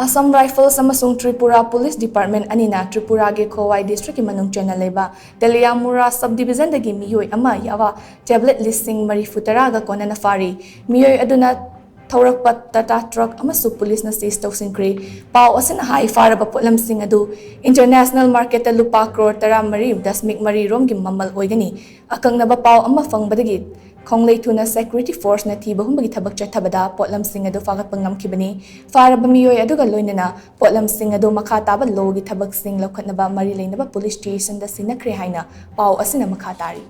ASSAM Rifles AMASUNG TRIPURA Police Department ANINA TRIPURA ge KHOWAI District ki manung CHANNA LEIBA TELIAMURA SUBDIVISION dagi Meeoi ama Yaba tablet Lishing Marifutara ga Konnna Phare Meeoi ADUNA THOURAKPA Tata truck Amasu police na seize Toushinkhre pau asin hai faraba potlamsing adu international market ta lupa crore tara mari dasmik mari rom gi mamal oigani akangnaba pau ama fangbadagi Khonglei tuna security force na thiba humbagi thabak chathabada potlam sing adu fagat pangam khibani faraba Meeoi aduga loinana potlam sing adu makha taba logi thabak sing lokhatnaba mari leinaba police station da sinakhre haina pau asina makha tari